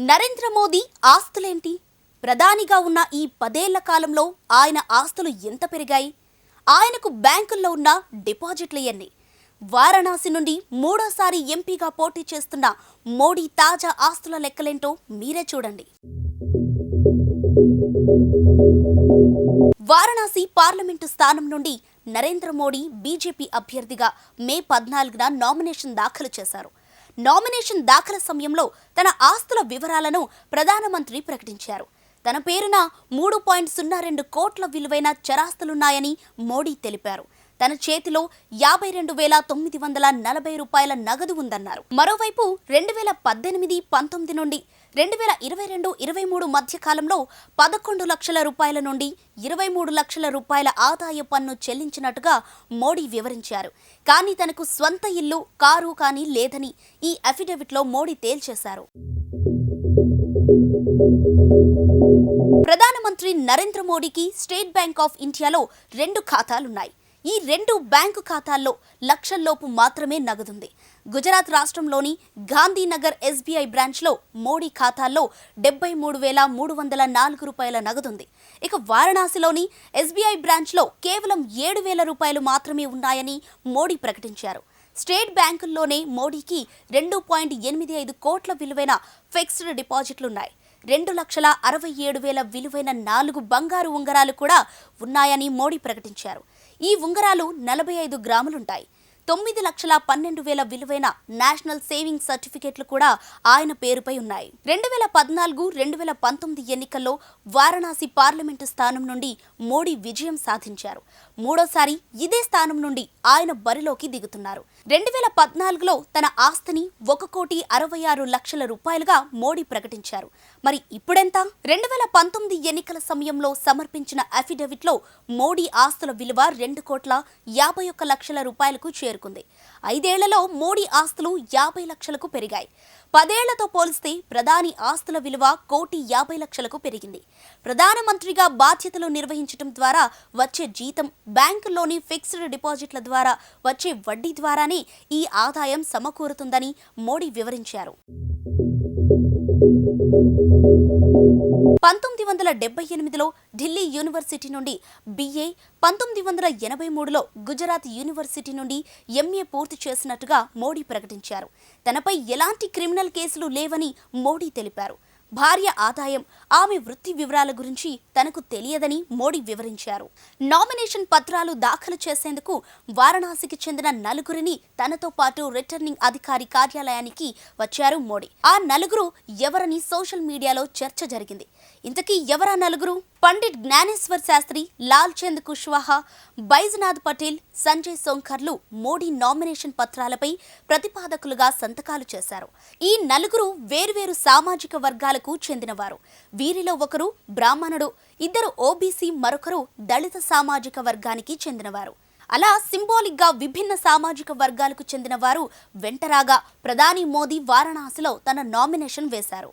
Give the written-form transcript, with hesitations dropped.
నరేంద్ర మోదీ ఆస్తులేంటి? ప్రధానిగా ఉన్న ఈ 10 ఏళ్ల కాలంలో ఆయన ఆస్తులు ఎంత పెరిగాయి? ఆయనకు బ్యాంకుల్లో ఉన్న డిపాజిట్లు ఎన్ని? వారణాసి నుండి మూడోసారి ఎంపీగా పోటీ చేస్తున్న మోడీ తాజా ఆస్తుల లెక్కలేంటో మీరే చూడండి. వారణాసి పార్లమెంటు స్థానం నుండి నరేంద్ర మోడీ బీజేపీ అభ్యర్థిగా మే 14న నామినేషన్ దాఖలు చేశారు. నామినేషన్ దాఖలు సమయంలో తన ఆస్తుల వివరాలను ప్రధానమంత్రి ప్రకటించారు. తన పేరున 3.02 కోట్ల విలువైన చరాస్తులున్నాయని మోడీ తెలిపారు. తన చేతిలో 52,940 రూపాయల నగదు ఉందన్నారు. మరోవైపు 2018-19 నుండి 2022-23 మధ్య కాలంలో 11 లక్షల రూపాయల నుండి 23 లక్షల రూపాయల ఆదాయ పన్ను చెల్లించినట్టుగా మోడీ వివరించారు. కానీ తనకు స్వంత ఇల్లు, కారు కానీ లేదని ఈ అఫిడవిట్లో మోడీ తేల్చేశారు. ప్రధానమంత్రి నరేంద్ర మోడీకి స్టేట్ బ్యాంక్ ఆఫ్ ఇండియాలో 2 ఖాతాలున్నాయి. ఈ 2 బ్యాంకు ఖాతాల్లో లక్షల్లోపు మాత్రమే నగదుంది. గుజరాత్ రాష్ట్రంలోని గాంధీనగర్ ఎస్బీఐ బ్రాంచ్లో మోడీ ఖాతాల్లో 73,304 రూపాయల నగదుంది. ఇక వారణాసిలోని ఎస్బీఐ బ్రాంచ్లో కేవలం 7,000 రూపాయలు మాత్రమే ఉన్నాయని మోడీ ప్రకటించారు. స్టేట్ బ్యాంకుల్లోనే మోడీకి 2.85 కోట్ల విలువైన ఫిక్స్డ్ డిపాజిట్లున్నాయి. 2,67,000 విలువైన 4 బంగారు ఉంగరాలు కూడా ఉన్నాయని మోడీ ప్రకటించారు. ఈ ఉంగరాలు 45 గ్రాములుంటాయి. 9,12,000 విలువైన నేషనల్ సేవింగ్ సర్టిఫికెట్లు కూడా ఆయన పేరుపై ఉన్నాయి. 2014-2019 ఎన్నికల్లో వారణాసి పార్లమెంటు స్థానం నుండి మోడీ విజయం సాధించారు. మూడోసారి ఇదే స్థానం నుండి ఆయన బరిలోకి దిగుతున్నారు. 2014లో తన ఆస్తిని 1,66,00,000 రూపాయలుగా మోడీ ప్రకటించారు. మరి ఇప్పుడెంత? 2019 ఎన్నికల సమయంలో సమర్పించిన అఫిడవిట్లో మోడీ ఆస్తుల విలువ 2,51,00,000 రూపాయలకు చేరుకుంది. 5 ఏళ్లలో మోడీ ఆస్తులు 50 లక్షలకు పెరిగాయి. 10 ఏళ్లతో పోలిస్తే ప్రధాని ఆస్తుల విలువ 1,50,00,000కు పెరిగింది. ప్రధానమంత్రిగా బాధ్యతలు నిర్వహించడం ద్వారా వచ్చే జీతం, బ్యాంకుల్లోని ఫిక్స్డ్ డిపాజిట్ల ద్వారా వచ్చే వడ్డీ ద్వారానే ఈ ఆదాయం సమకూరుతుందని మోడీ వివరించారు. 1978లో ఢిల్లీ యూనివర్సిటీ నుండి BA, 1983లో గుజరాత్ యూనివర్సిటీ నుండి MA పూర్తి చేసినట్టుగా మోడీ ప్రకటించారు. తనపై ఎలాంటి క్రిమినల్ కేసులు లేవని మోడీ తెలిపారు. భార్య ఆదాయం, ఆమె వృత్తి వివరాల గురించి తనకు తెలియదని మోడీ వివరించారు. నామినేషన్ పత్రాలు దాఖలు చేసేందుకు వారణాసికి చెందిన 4గురిని తనతో పాటు రిటర్నింగ్ అధికారి కార్యాలయానికి వచ్చారు మోడీ. ఆ 4 ఎవరని సోషల్ మీడియాలో చర్చ జరిగింది. ఇంతకీ ఎవరా 4? పండిట్ జ్ఞానేశ్వర్ శాస్త్రి, లాల్ చంద్ కుష్వాహా, బైజనాథ్ పటేల్, సంజయ్ సోంకర్లు మోడీ నామినేషన్ పత్రాలపై ప్రతిపాదకులుగా సంతకాలు చేశారు. ఈ 4 వేర్వేరు సామాజిక వర్గాలకు చెందినవారు. వీరిలో ఒకరు బ్రాహ్మణుడు, 2 OBC, మరొకరు దళిత సామాజిక వర్గానికి చెందినవారు. అలా సింబాలిక్ గా విభిన్న సామాజిక వర్గాలకు చెందిన వారు వెంటరాగా ప్రధాని మోదీ వారణాసిలో తన నామినేషన్ వేశారు.